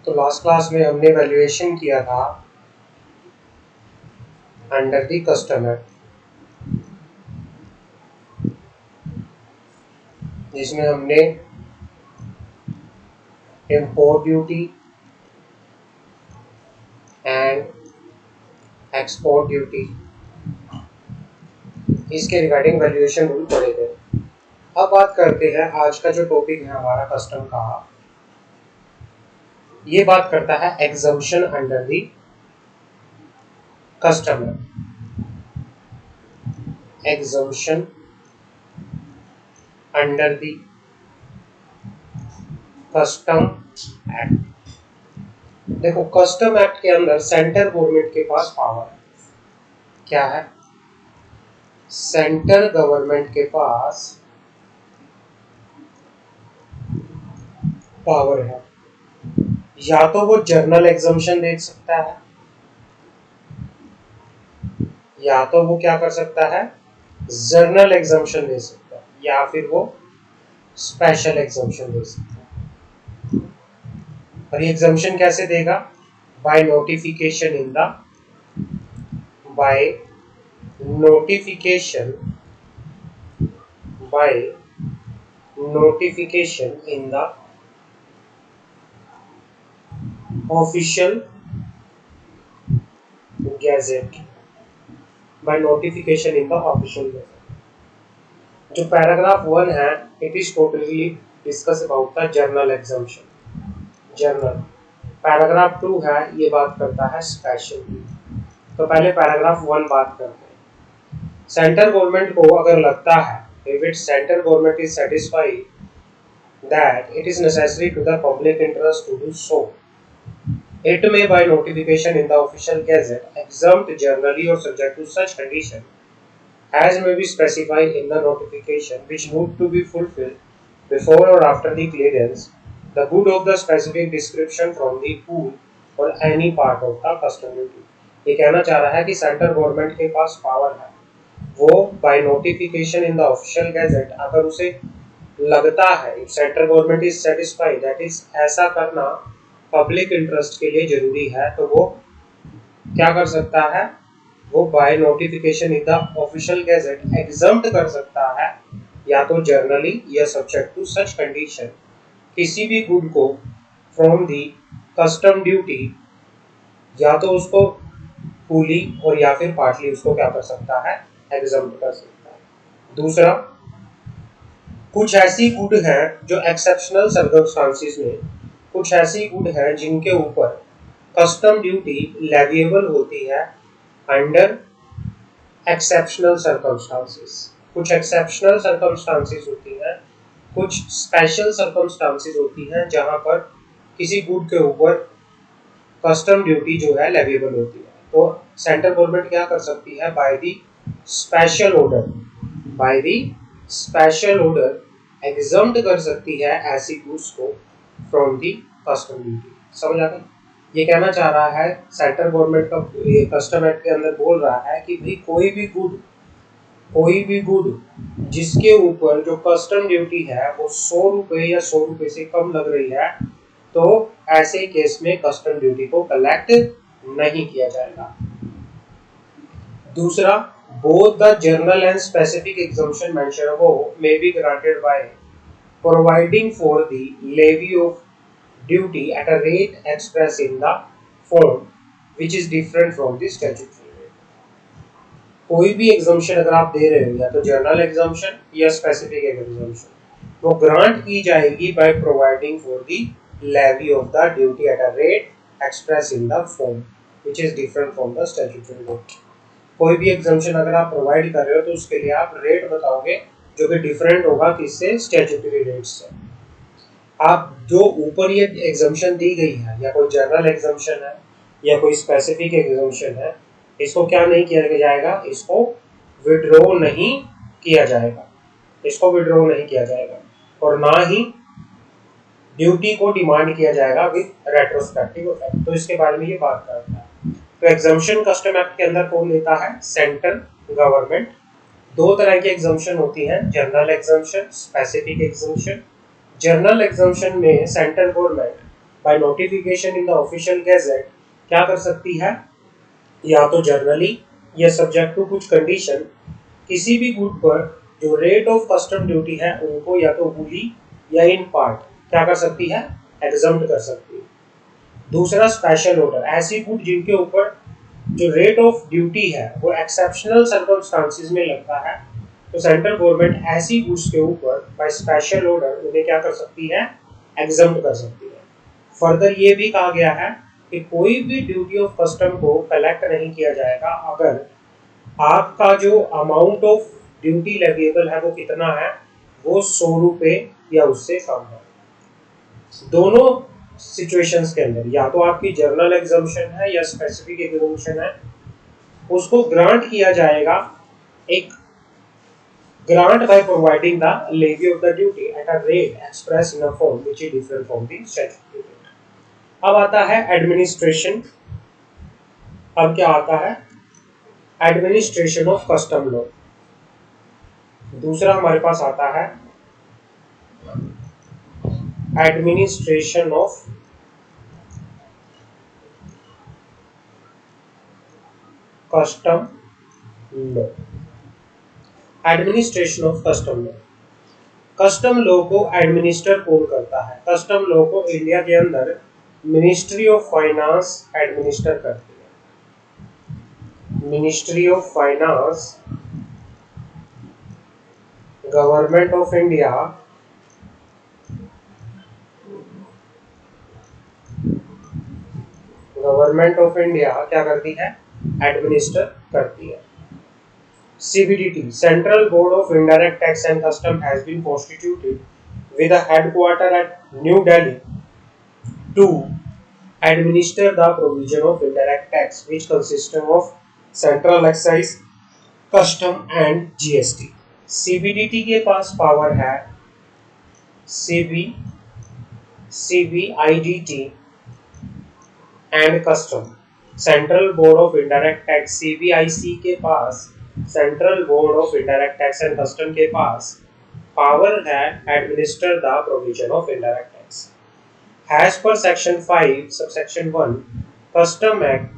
तो last class में हमने वैल्यूएशन किया था अंडर द कस्टम एक्ट, जिसमें हमने import duty and export duty इसके रिगार्डिंग वैल्यूएशन रूल पढ़े थे। अब बात करते हैं आज का जो टॉपिक है हमारा कस्टम का, ये बात करता है exemption under the custom act. Exemption under the custom act. देखो, कस्टम एक्ट के अंदर सेंट्रल गवर्नमेंट के पास पावर है। क्या है? सेंट्रल गवर्नमेंट के पास पावर है। या तो वो जर्नल एग्जम्पशन दे सकता है, या तो वो क्या कर सकता है, जर्नल एग्जम्पशन दे सकता है, या फिर वो स्पेशल एग्जम्पशन दे सकता है। और ये एग्जम्पशन कैसे देगा? Bye notification in the notification in the official gazette। by notification in the official gazette। जो पैराग्राफ 1 है, it is totally discuss about the journal exemption. Journal. Paragraph 2 है, ये बात करता है स्पेशल। तो पहले पैराग्राफ 1 बात करते हैं। सेंट्रल गवर्नमेंट को अगर लगता है, if its central government is satisfied that it is necessary to the public interest to do so, it may by notification in the official gazette exempt generally or subject to such condition as may be specified in the notification which need to be fulfilled before or after the clearance the good of the specific description from the pool or any part of the custom duty। ये कहना चाह रहा है कि central government के पास power है, वो bye notification in the official gadget अगर उसे लगता है, central government is satisfied that is ऐसा करना पब्लिक इंटरेस्ट के लिए जरूरी है, तो वो क्या कर सकता है, वो bye notification in the official gadget exempt कर सकता है, या तो जर्नली या सब्जेक्ट टू सच कंडीशन, किसी भी गुड को फ्रॉम दी कस्टम ड्यूटी, या तो उसको फुली और या फिर पार्टली उसको क्या कर सकता है, एग्जम्प्ट कर सकता है। दूसरा, कुछ ऐसी गुड है जो एक्सेप्शनल सर्कमस्टांसेस में, कुछ ऐसी गुड है जिनके ऊपर कस्टम ड्यूटी लेविएबल होती है अंडर एक्सेप्शनल सर्कमस्टांसेस। कुछ एक्सेप्शनल सर्कमस्टांसेस होती हैं, कुछ स्पेशल सर्कमस्टांसेस होती हैं जहां पर किसी गुड के ऊपर कस्टम ड्यूटी जो है लेविएबल होती है। तो सेंट्रल गवर्नमेंट क्या कर सकती है, by the special order exempt कर सकती है ऐसी गुड्स को फ्रॉम दी कस्टम ड्यूटी। समझ आ गई? ये कहना चाह रहा है सेंट्रल गवर्नमेंट का ये कस्टम एक्ट के अंदर बोल रहा है कि भाई कोई भी गुड जिसके ऊपर जो कस्टम ड्यूटी है वो 100 रुपए या 100 रुपए से कम लग रही है, तो ऐसे केस में कस्टम ड्यूटी को कलेक्ट नहीं किया जाएगा। दूसरा, both the general and specific exemption mentioned above may be granted by providing for the levy of duty at a rate expressed in the form which is different from the statutory rate। कोई भी exemption अगर आप दे रहे हो, या तो general exemption या specific exemption, वो ग्रांट की जाएगी by providing for the levy of the duty at a rate expressed in the form which is different from the statutory rate। कोई भी एग्जम्पशन अगर आप प्रोवाइड कर रहे हो तो उसके लिए आप रेट बताओगे जो कि डिफरेंट होगा किससे, स्टैट्यूटरी रेट से। आप जो ऊपर ये एग्जम्पशन दी गई है, या कोई जनरल एग्जम्पशन है या कोई स्पेसिफिक एग्जम्पशन है, इसको क्या नहीं किया जाएगा, इसको विड्रॉ नहीं किया जाएगा, और ना ही ड्यूटी को डिमांड किया जाएगा विद रेट्रोस्पेक्टिव इफेक्ट। तो इसके बारे में ये बात करता है। तो एग्जम्पशन कस्टम एक्ट के अंदर कौन लेता है, सेंट्रल गवर्नमेंट। दो तरह की एग्जम्पशन होती हैं, general exemption, specific exemption. General exemption में central government by notification in the official gazette क्या कर सकती है, या तो जर्नली या सब्जेक्ट टू कुछ कंडीशन किसी भी गुड पर जो रेट ऑफ कस्टम ड्यूटी है उनको या तो फुली या इन पार्ट क्या कर सकती है, एग्जम्प्ट कर सकती है। दूसरा स्पेशल ऑर्डर, ऐसी गुड जिनके ऊपर जो रेट ऑफ ड्यूटी है वो एक्सेप्शनल सर्कमस्टांसिस में लगता है, तो सेंट्रल गवर्नमेंट ऐसी गुड्स के ऊपर बाय स्पेशल ऑर्डर उन्हें क्या कर सकती है, एग्जम्प्ट कर सकती है। फर्दर ये भी कहा गया है कि कोई भी ड्यूटी ऑफ कस्टम को कलेक्ट नहीं किया जाएगा अगर आपका जो अमाउंट ऑफ ड्यूटी लेविएबल है वो कितना है, वो 100 रुपए या उससे कम है। दोनों सिचुएशंस के अंदर या तो आपकी जर्नल एग्जम्पशन है या स्पेसिफिक एग्जम्पशन है, उसको ग्रांट किया जाएगा एक grant by providing the levy of the duty at a rate expressed in a form which is different from the statutory rate। अब आता है एडमिनिस्ट्रेशन। अब क्या आता है, एडमिनिस्ट्रेशन ऑफ कस्टम लॉ। दूसरा हमारे पास आता है administration of custom law. Administration of custom law, custom law को एडमिनिस्टर कौन करता है, कस्टम लॉ को इंडिया के अंदर मिनिस्ट्री ऑफ फाइनेंस एडमिनिस्टर करती है। Ministry of finance, government of India क्या करती है, एडमिनिस्टर करती है। CBDT, Central Board of Indirect Tax and Custom, has been constituted with a headquarter at New Delhi to administer the provision of indirect tax, which consists of Central Excise, Custom and GST। CBDT के पास power है CBIDT and Custom। Central Board of Indirect Tax CBIC के पास, central board of indirect tax and custom के पास power है administer the provision of indirect tax. As per section 5 subsection 1 custom act,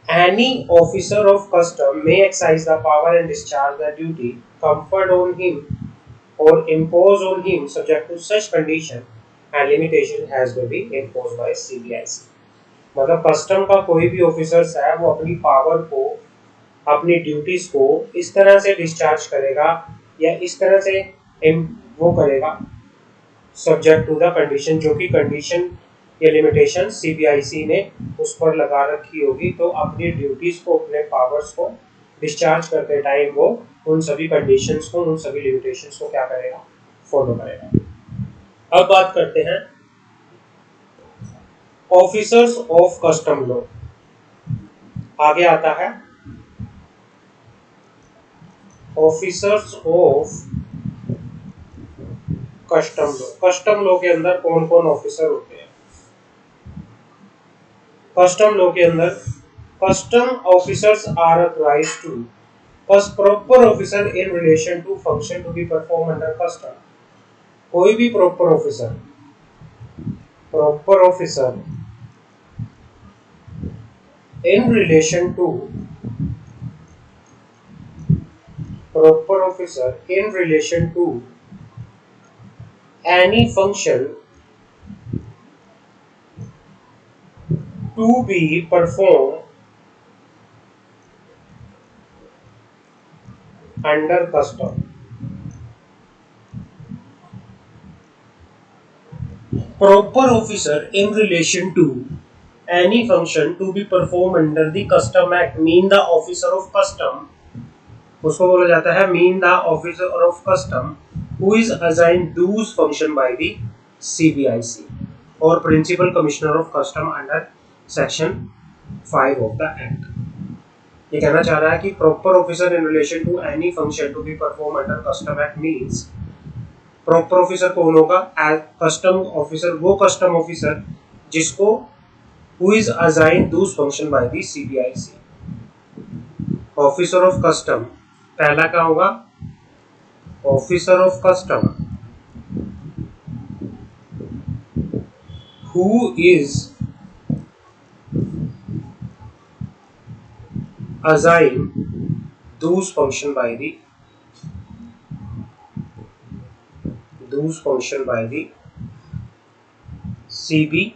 any officer of custom may exercise the power and discharge the duty conferred on him और impose on him subject to such condition and limitation has been be imposed by CBIC। मतलब custom का कोई भी officers है वो अपनी power को, अपनी ड्यूटीज को इस तरह से डिस्चार्ज करेगा या इस तरह से वो करेगा सब्जेक्ट टू द कंडीशन, जो कि कंडीशन या लिमिटेशन CBIC ने उस पर लगा रखी होगी। तो अपनी ड्यूटीज को, अपने पावर्स को डिस्चार्ज करते टाइम वो उन सभी कंडीशंस को, उन सभी लिमिटेशंस को क्या करेगा, फॉलो करेगा। अब बात करते हैं ऑफिसर्स ऑफ कस्टम लॉ। आगे आता है officers of custom law. Custom law के अंदर कौन कौन ऑफिसर होते हैं, कस्टम लॉ के अंदर custom officers are authorised to proper officer in relation to function to be perform under custom. कोई भी proper officer in relation to any function to be performed under custom। Proper officer in relation to any function to be performed under the Custom Act mean the officer of custom, उसको बोला जाता है mean the officer of custom who is assigned those function by the CBIC or Principal Commissioner of Custom under Section 5 of the Act। ये कहना चाह रहा है कि proper officer in relation to any function to be performed under Custom Act means proper officer कौन होगा, custom officer, वो custom officer जिसको who is assigned those function by the CBIC। Officer of custom पहला क्या होगा, officer of custom who is assign those function by the CBIC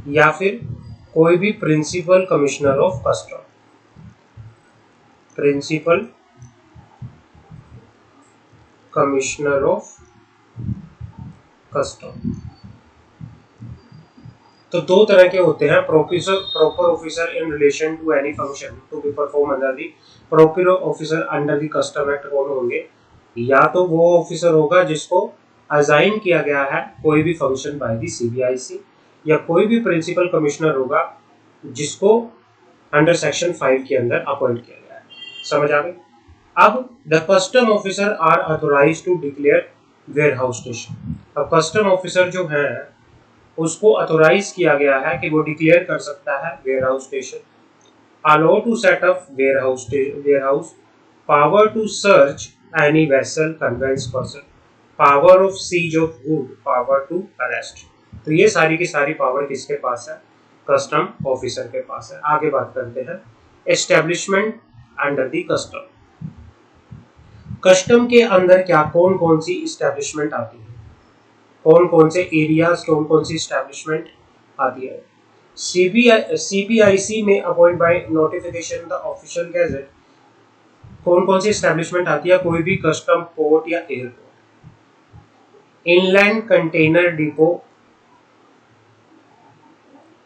या फिर कोई भी principal commissioner of custom, principal commissioner of custom. तो दो तरह के होते हैं, proper officer in relation to any function to be perform under the, proper officer under the custom act कौन होंगे? या तो वो ऑफिसर होगा जिसको असाइन किया गया है कोई भी फंक्शन बाय दी CBIC, या कोई भी प्रिंसिपल कमिश्नर होगा जिसको अंडर सेक्शन 5 के अंदर अपॉइंट किया गया है। समझ आ गई? अब the custom officer are authorised to declare warehouse station. अब कस्टम ऑफिसर जो है उसको ऑथोराइज किया गया है कि वो डिक्लेयर कर सकता है warehouse station, allow to set up warehouse, power to search any vessel conveyance person, power of seize of good, power to arrest. तो ये सारी की सारी पावर किसके पास है? कस्टम ऑफिसर के पास है। आगे बात करते हैं establishment under the custom. Custom के अंदर क्या कौन कौन सी इस्टेब्लिशमेंट आती है, कौन कौन से एरियाज, कौन कौन सी इस्टेब्लिशमेंट आती है? CBIC में appoint by notification the official gazette कौन कौन सी इस्टेब्लिशमेंट आती है? कोई भी कस्टम पोर्ट या airport, inland container depot,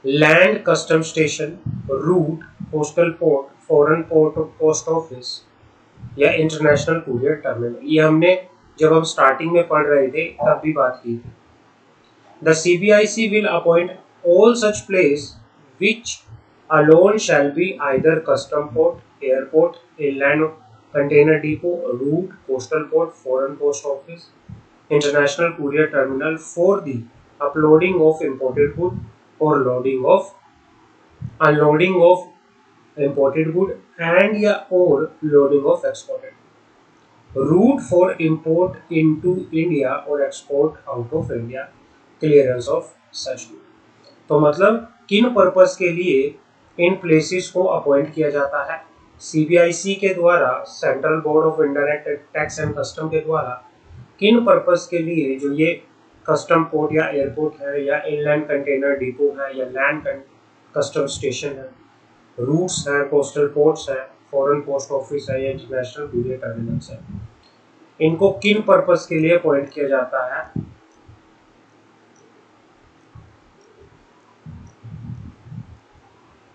land custom station, route, coastal port, foreign port post office या इंटरनेशनल कूरियर टर्मिनल। ये हमने जब हम स्टार्टिंग में पढ़ रहे थे तब भी बात की थी। The CBIC will appoint all such place which alone shall be either custom port, airport, inland container depot, route, coastal port, foreign post office, international courier terminal for the uploading of imported good or unloading of imported good and या or loading of exported good, route for import into India or export out of India, clearance of such good. तो मतलब किन purpose के लिए in places को appoint किया जाता है? CBIC के द्वारा, central board of indirect tax and custom के द्वारा किन पर्पस के लिए जो ये कस्टम पोर्ट या एयरपोर्ट है या इनलैंड कंटेनर डिपो है या लैंड कस्टम स्टेशन है, रूट्स है, कोस्टल पोर्ट्स है, फॉरेन पोस्ट ऑफिस है या इंटरनेशनल कूरियर टर्मिनल्स है, इनको किन पर्पस के लिए अपॉइंट किया जाता है?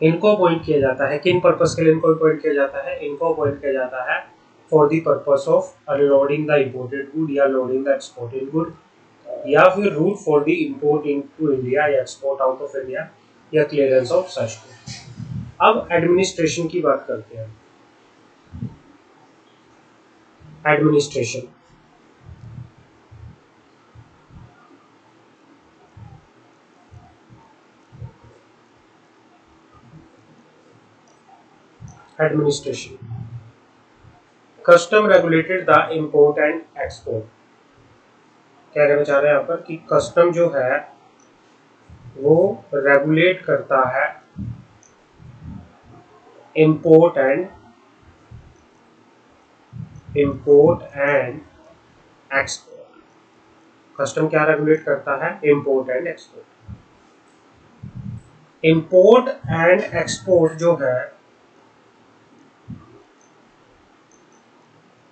इनको अपॉइंट किया जाता है किन पर्पस के लिए? इनको अपॉइंट किया जाता है, इनको अपॉइंट किया जाता है for the purpose of unloading the imported good या लोडिंग द एक्सपोर्टेड गुड, या फिर route for the import into India या एक्सपोर्ट आउट ऑफ इंडिया या क्लियरेंस ऑफ सच गुड। अब एडमिनिस्ट्रेशन की बात करते हैं। Administration, administration, custom regulated the import and export. क्या कहना चाह रहे हैं यहाँ पर कि कस्टम जो है वो रेगुलेट करता है इंपोर्ट एंड एक्सपोर्ट। कस्टम क्या रेगुलेट करता है? Import and export. Import and export जो है,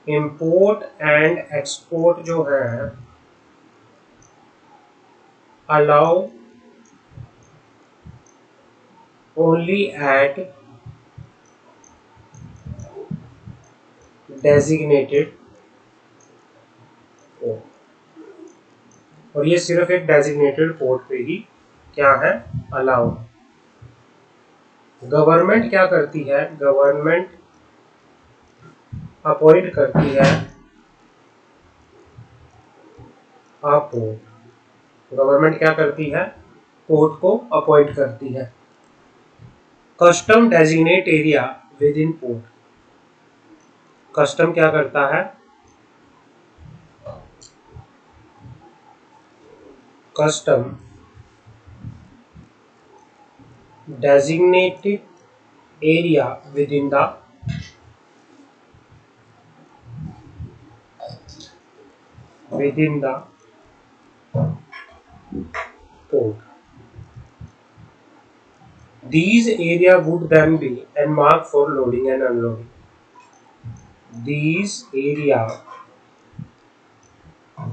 इंपोर्ट एंड एक्सपोर्ट जो है allow only at designated port, और ये सिर्फ एक डेजिग्नेटेड पोर्ट पे ही क्या है? अलाउ। गवर्नमेंट क्या करती है? गवर्नमेंट अपॉइंट करती है पोर्ट। गवर्नमेंट क्या करती है? पोर्ट को अपॉइंट करती है। Custom designate area with in port. Custom क्या करता है? custom designated area within the port. These area would then be marked for loading and unloading. These area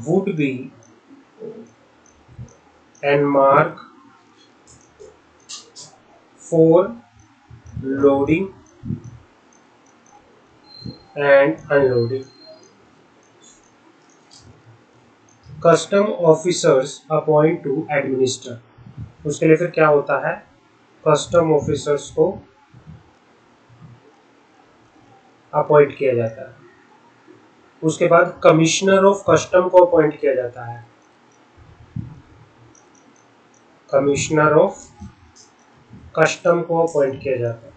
would be marked for loading and unloading. Custom officers upon two administer, उसके लिए फिर क्या होता है, custom officers को appoint किया जाता है. उसके बाद कमिश्नर ऑफ कस्टम को अपॉइंट किया जाता है. कमिश्नर ऑफ कस्टम को अपॉइंट किया जाता है.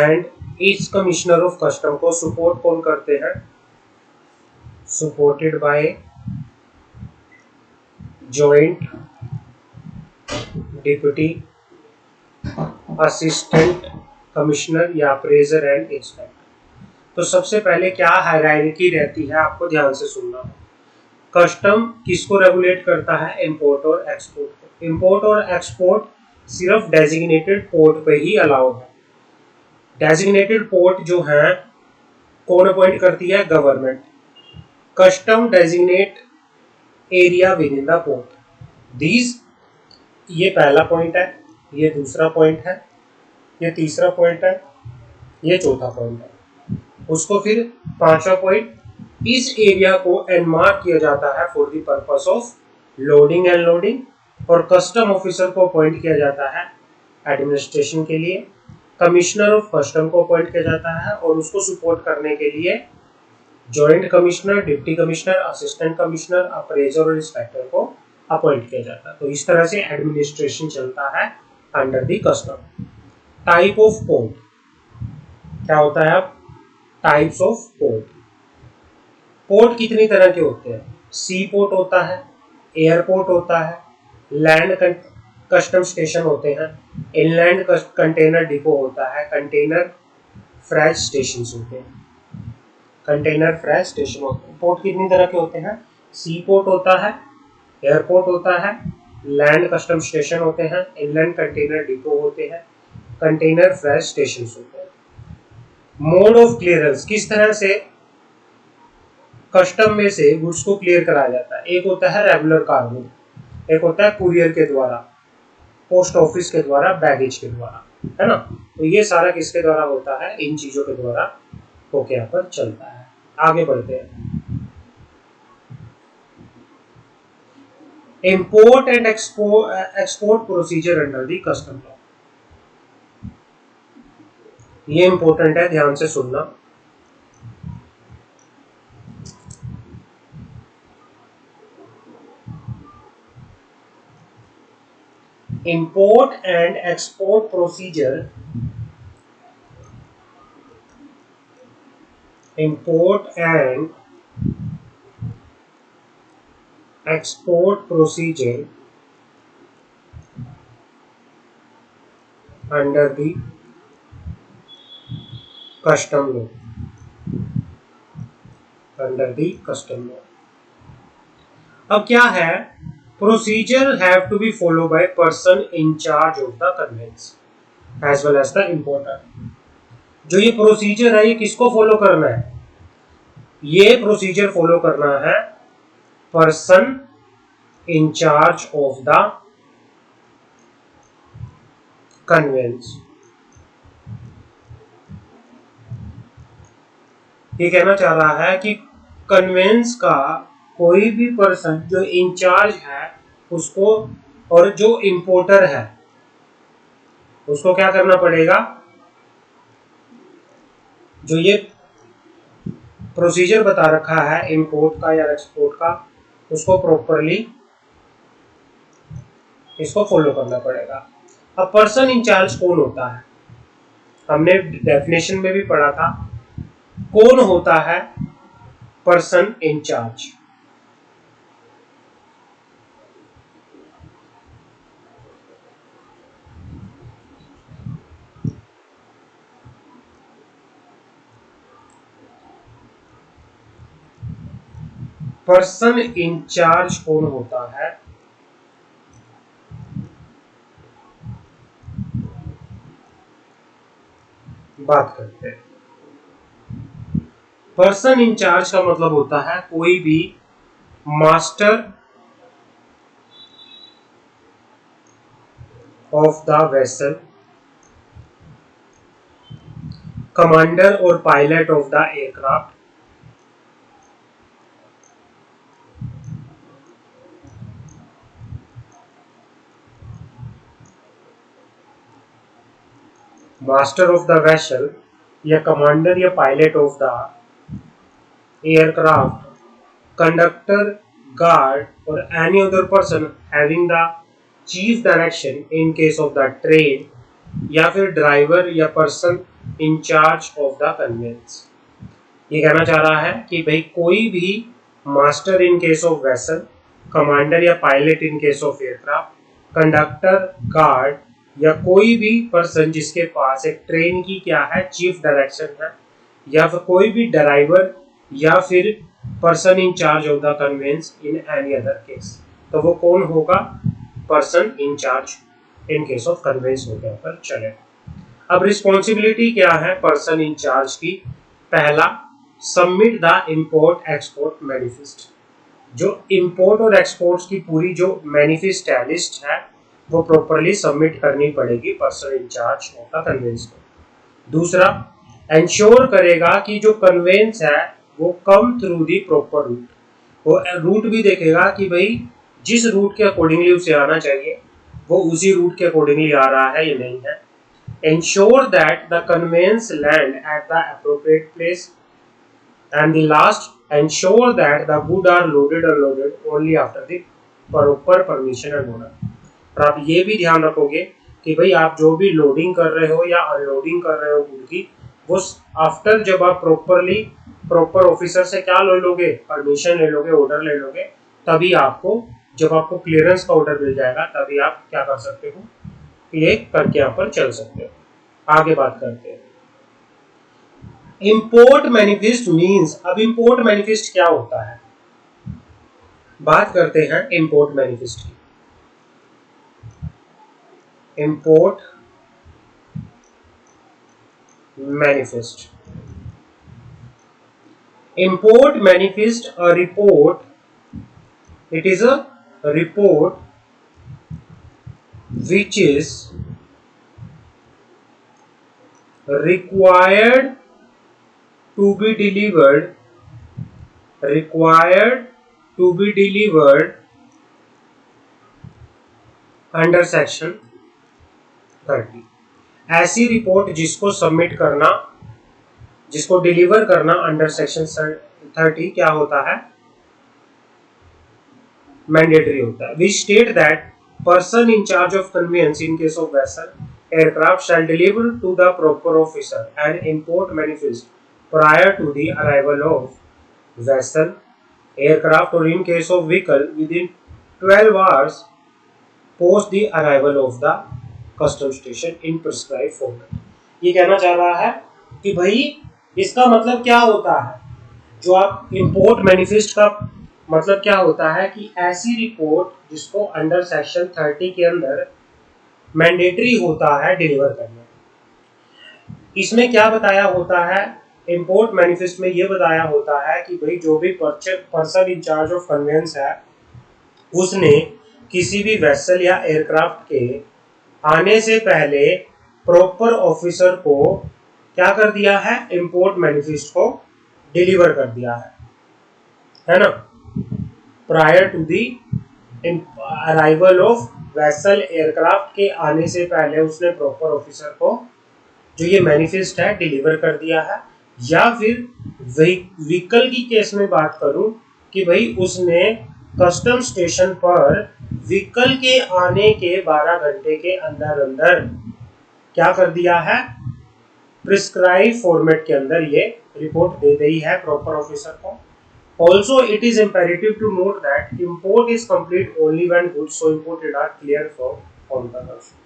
एंड इस कमिश्नर ऑफ कस्टम को सपोर्ट कौन करते हैं, supported by joint deputy assistant commissioner या अप्रेजर एंड इंस्पेक्टर. तो सबसे पहले क्या हायरार्की रहती है, आपको ध्यान से सुनना. कस्टम किसको रेगुलेट करता है, इंपोर्ट और एक्सपोर्ट को. इंपोर्ट और एक्सपोर्ट सिर्फ डेजिग्नेटेड पोर्ट पे ही अलाउ है. डेजिग्नेटेड पोर्ट जो है कौन अपॉइंट करती है, government. Custom designate area with in the port. These, ये पहला पॉइंट है, ये दूसरा पॉइंट है, ये तीसरा पॉइंट है, ये चौथा पॉइंट है. उसको फिर पांचवा पॉइंट, इस एरिया को एनमार्क किया जाता है for the purpose of loading and loading. और कस्टम ऑफिसर को अपॉइंट किया जाता है एडमिनिस्ट्रेशन के लिए. कमिश्नर ऑफ कस्टम को अपॉइंट किया जाता है और उसको सपोर्ट करने के लिए joint commissioner, deputy commissioner, assistant commissioner, appraisal और इंस्पेक्टर को अपॉइंट किया जाता है. तो इस तरह से एडमिनिस्ट्रेशन चलता है under the custom. Type of port क्या होता है, अब टाइप्स ऑफ पोर्ट. पोर्ट कितनी तरह के होते हैं, सी पोर्ट होता है, एयरपोर्ट होता है, लैंड कस्टम स्टेशन होते हैं, इनलैंड कंटेनर डिपो होता है, कंटेनर फ्रेट स्टेशन होते हैं. कंटेनर फ्रेट स्टेशन होते हैं. पोर्ट कितनी तरह के होते हैं, सी पोर्ट होता है, एयरपोर्ट होता है, लैंड कस्टम स्टेशन होते हैं, इनलैंड कंटेनर डिपो होते हैं, कंटेनर फ्रेट स्टेशन होते हैं. मोड ऑफ क्लियरेंस, किस तरह से कस्टम में से गुड्स को क्लियर कराया जाता है. एक होता है रेगुलर कार्गो, एक होता है कुरियर के द्वारा, पोस्ट ऑफिस के द्वारा, बैगेज के द्वारा, है ना. तो ये सारा किसके द्वारा होता है, इन चीजों के द्वारा होके यहाँ पर चलता है. आगे बढ़ते हैं. Import and export procedure under the custom law. ये इंपॉर्टेंट है, ध्यान से सुनना. Import and export procedure. Import and export procedure under the custom law. Under the custom law. अब क्या है, procedure have to be followed by person in charge of the conveyance as well as the importer. जो ये procedure है ये किसको follow करना है, ये प्रोसीजर फॉलो करना है person in charge of the conveyance. ये कहना चाह रहा है कि कन्वेंस का कोई भी पर्सन जो इंचार्ज है उसको, और जो इंपोर्टर है उसको क्या करना पड़ेगा, जो ये प्रोसीजर बता रखा है इंपोर्ट का या एक्सपोर्ट का, उसको प्रॉपरली इसको फॉलो करना पड़ेगा. अब पर्सन इंचार्ज कौन होता है, हमने डेफिनेशन में भी पढ़ा था. कौन होता है पर्सन इंचार्ज, पर्सन इंचार्ज कौन होता है? बात करते हैं। पर्सन इंचार्ज का मतलब होता है कोई भी master of the vessel, commander और pilot of the aircraft, master of the vessel या कमांडर या pilot of the aircraft, conductor, guard, or any other person having the chief direction in case of the train, या फिर driver या person in charge of the conveyance. ये कहना चाह रहा है कि भाई कोई भी master in case of vessel, commander या pilot in case of aircraft, conductor, guard या कोई भी पर्सन जिसके पास एक ट्रेन की क्या है चीफ डायरेक्शन है, या फिर कोई भी ड्राइवर या फिर person in charge of the conveyance in any other case, तो वो कौन होगा? Person in charge in case of conveyance हो गया। पर चले अब रिस्पॉन्सिबिलिटी क्या है पर्सन इन चार्ज की? पहला, submit the import export manifest. जो इंपोर्ट और एक्सपोर्ट की पूरी जो मैनिफेस्ट है, लिस्ट है, वो प्रॉपरली सबमिट करनी पड़ेगी person in charge of the convince को। दूसरा, इंश्योर करेगा कि जो कन्वेंस है वो come through the proper root, वो रूट भी देखेगा कि भाई जिस रूट के अकॉर्डिंगली उसे आना चाहिए वो उसी रूट के अकॉर्डिंगली आ रहा है या नहीं है। Ensure that the conveyance land at the appropriate place, and the last, ensure that the goods are loaded or unloaded only after the proper permission and order। और आप ये भी ध्यान रखोगे कि भाई आप जो भी लोडिंग कर रहे हो या अनलोडिंग कर रहे हो गुड की, वो आफ्टर जब आप प्रॉपर ऑफिसर से क्या ले लोगे, परमिशन ले लोगे, ऑर्डर ले लोगे, तभी आपको जब आपको क्लियरेंस का ऑर्डर मिल जाएगा तभी आप क्या कर सकते हो, ये करके यहाँ पर चल सकते हो। आगे बात करते हैं इंपोर्ट मैनिफेस्ट मींस। अब इंपोर्ट मैनिफेस्ट क्या होता है, बात करते हैं इंपोर्ट मैनिफेस्ट की। Import manifest, import manifest a report, it is a report which is required to be delivered under section 30। ऐसी रिपोर्ट जिसको सबमिट करना, जिसको डिलीवर करना अंडर सेक्शन 30 क्या होता है, मैंडेटरी होता है। We state that person in charge of conveyance in case of vessel aircraft shall deliver to the proper officer and import manifest prior to the arrival of vessel aircraft, और in case of vehicle within 12 hours post the arrival of the custom station in prescribe format. ये कहना चाह रहा है कि भाई इसका मतलब क्या होता है, जो आप इंपोर्ट मैनिफेस्ट का मतलब क्या होता है कि ऐसी रिपोर्ट जिसको अंडर सेक्शन 30 के अंदर मैंडेटरी होता है डिलीवर करना। इसमें क्या बताया होता है, इंपोर्ट मैनिफेस्ट में ये बताया होता है कि भाई जो भी person in charge of conveyance है उसने किसी भी वेसल या एयरक्राफ्ट के आने से पहले प्रॉपर ऑफिसर को क्या कर दिया है, इंपोर्ट मैनिफेस्ट को डिलीवर कर दिया है ना, prior to the arrival of vessel aircraft के आने से पहले उसने प्रॉपर ऑफिसर को जो ये मैनिफेस्ट है डिलीवर कर दिया है। या फिर व्हीकल की केस में बात करूं कि भाई उसने कस्टम स्टेशन पर व्हीकल के आने के 12 घंटे के अंदर अंदर क्या कर दिया है, प्रिस्क्राइब फॉर्मेट के अंदर ये रिपोर्ट दे दी है प्रॉपर ऑफिसर को। Also, it is imperative to note that import is complete only when goods so imported are clear from the consumption।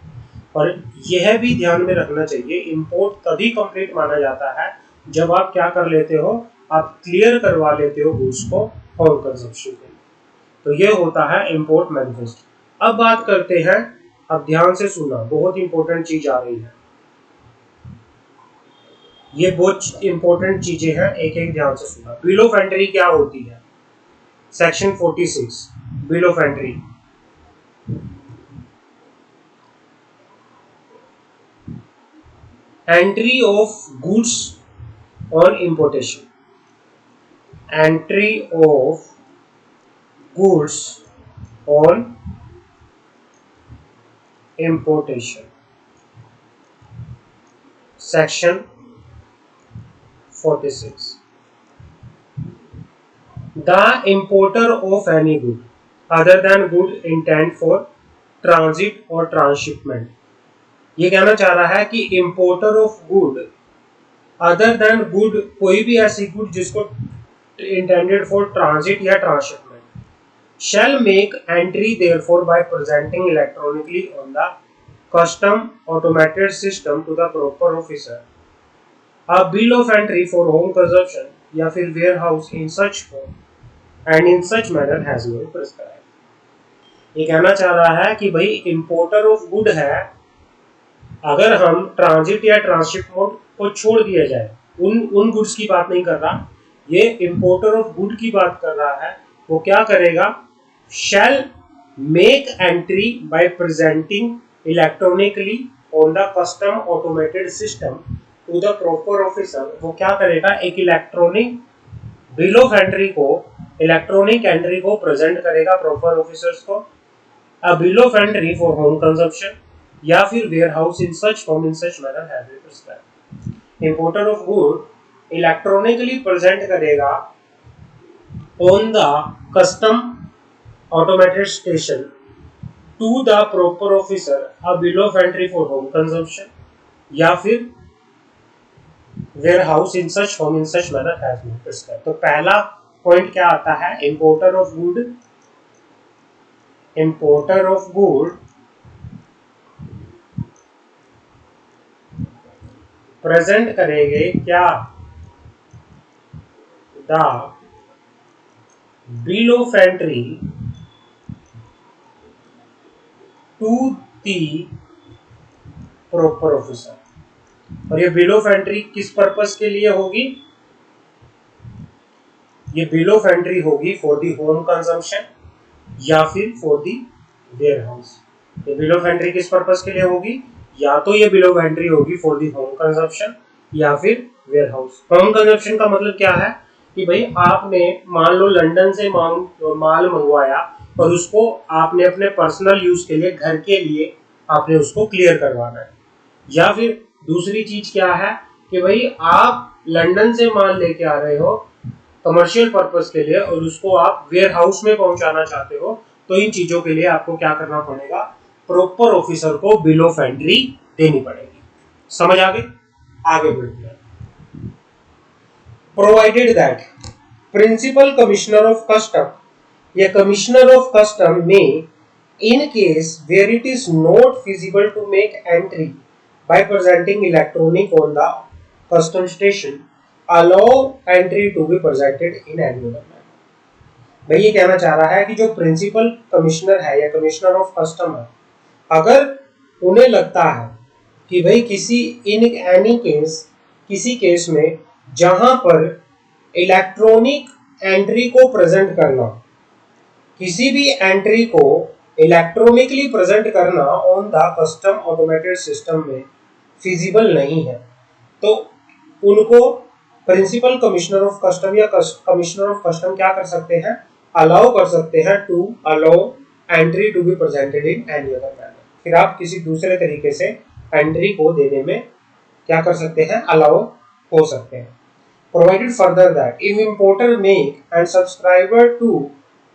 और यह भी ध्यान में रखना चाहिए, इंपोर्ट तभी कंप्लीट माना जाता है जब आप क्या कर लेते हो, आप क्लियर करवा लेते हो गुड्स को होम कंजप्शन के लिए। तो ये होता है इंपोर्ट मैनिफेस्ट। अब बात करते हैं, अब ध्यान से सुना, बहुत इंपॉर्टेंट चीज आ रही है, ये बहुत इंपॉर्टेंट चीजें हैं, एक एक ध्यान से सुना। बिल ऑफ एंट्री क्या होती है? Section 46 bill of entry. Entry of goods on importation, entry of goods on importation, section 46. The importer of any good other than good intent for transit or transshipment, ये कहना चाह रहा है कि importer of good other than good, कोई भी ऐसी good जिसको intended for transit या transshipment, shall make entry therefore by presenting electronically on the custom automated system to the proper officer a bill of entry for home consumption या फिर warehouse in such form and in such manner has been prescribed। ये कहना चाह रहा है कि भाई importer of good है, अगर हम ट्रांजिट या ट्रांसशिप मोड को छोड़ दिया जाए, उन गुड्स की बात नहीं कर रहा, ये इंपोर्टर ऑफ गुड की बात कर रहा है, वो क्या करेगा? shall make entry by presenting electronically on the custom automated system to the proper officer। वो क्या करेगा? एक इलेक्ट्रॉनिक बिल ऑफ एंट्री को, इलेक्ट्रॉनिक एंट्री को प्रेजेंट करेगा प्रॉपर ऑफिसर्स को, a bill of entry for home consumption या फिर warehouse in such form in such manner has been prescribed. Importer of good electronically present करेगा on the custom automated station to the proper officer a bill of entry for home consumption या फिर warehouse in such form in such manner has been prescribed। तो पहला point क्या आता है? Importer of good, importer of good present करेंगे क्या? The bill of entry to the proper officer. और ये बिल ऑफ एंट्री किस पर्पस के लिए होगी? ये बिल ऑफ एंट्री होगी फॉर दी होम कंजम्पशन या फिर फॉर दी वेयर हाउस। ये बिल ऑफ एंट्री किस पर्पस के लिए होगी? या तो ये बिल ऑफ एंट्री होगी फॉर दी होम कंजम्पशन या फिर वेयर हाउस। होम कंजम्पशन का मतलब क्या है कि भाई आपने मान लो लंदन से माल मंगवाया और उसको आपने अपने पर्सनल यूज के लिए, घर के लिए आपने उसको क्लियर करवाना है। या फिर दूसरी चीज क्या है कि भाई आप लंदन से माल लेके आ रहे हो कमर्शियल पर्पस के लिए और उसको आप वेयर हाउस में पहुंचाना चाहते हो, तो इन चीजों के लिए आपको क्या करना पड़ेगा? प्रॉपर ऑफिसर को बिल ऑफ एंट्री देनी पड़ेगी। समझ आ गई? आगे बढ़ते हैं। Provided that principal commissioner of custom, ये कमिश्नर ऑफ कस्टम में in case where it is not feasible to make entry by presenting electronic on the custom station, allow entry to be presented in any other manner। भाई ये कहना चाह रहा है कि जो प्रिंसिपल कमिश्नर है या कमिश्नर ऑफ कस्टम है, अगर उन्हें लगता है कि भाई किसी केस में जहां पर इलेक्ट्रॉनिक एंट्री को प्रेजेंट करना, किसी भी एंट्री को इलेक्ट्रॉनिकली प्रेजेंट करना on the custom automated system में फिजिबल नहीं है, तो उनको प्रिंसिपल कमिश्नर ऑफ कस्टम या कमिश्नर ऑफ कस्टम क्या कर सकते हैं? अलाउ कर सकते हैं to allow entry to be presented in any other manner. फिर आप किसी दूसरे तरीके से एंट्री को देने में क्या कर सकते हैं? अलाउ हो सकते हैं। Provided further that if importer make and subscriber to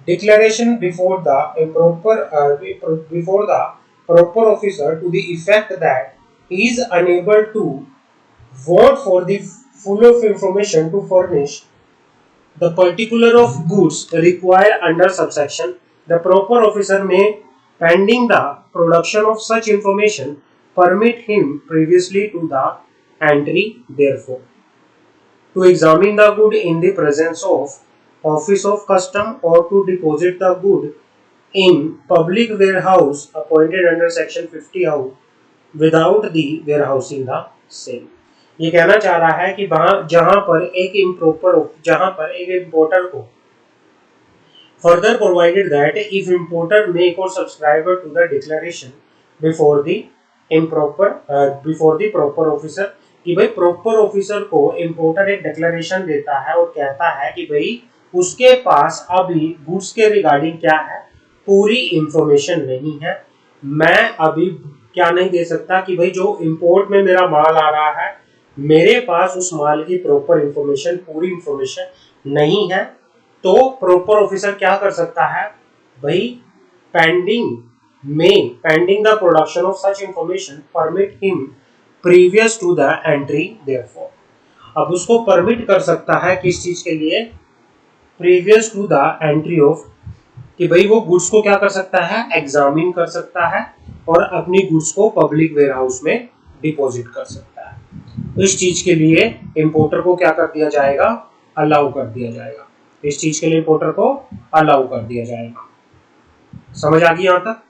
declaration before the proper officer to the effect that he is unable to vote for the full of information to furnish the particular of goods required under subsection, the proper officer may, pending the production of such information, permit him previously to the entry therefore। To examine the good in the presence of office of custom और to deposit the good in public warehouse appointed under section 50 out without the warehousing the same। ये कहना चाह रहा है कि जहां पर एक इम्पोर्टर को further provided that if importer make or subscriber to the declaration before the proper officer, कि भाई प्रॉपर ऑफिसर को इम्पोर्टर एक डिक्लेरेशन देता है और कहता है कि भाई उसके पास अभी गुड्स के रिगार्डिंग क्या है, पूरी इंफॉर्मेशन नहीं है। मैं अभी क्या नहीं दे सकता कि भाई जो इंपोर्ट में मेरा माल आ रहा है मेरे पास उस माल की प्रॉपर इंफॉर्मेशन, पूरी इंफॉर्मेशन नहीं है। तो प्रॉपर ऑफिसर क्या कर सकता है भाई, pending the production of such information permit him previous to the entry therefore. अब उसको परमिट कर सकता है किस चीज के लिए, previous to the entry of, कि भाई वो गुड्स को क्या कर सकता है, एग्जामिन कर सकता है और अपनी गुड्स को पब्लिक वेयरहाउस में डिपॉजिट कर सकता है। इस चीज के लिए इंपोर्टर को क्या कर दिया जाएगा, अलाउ कर दिया जाएगा। इस चीज के लिए इंपोर्टर को अलाउ कर दिया जाएगा। समझ आ गई यहां तक?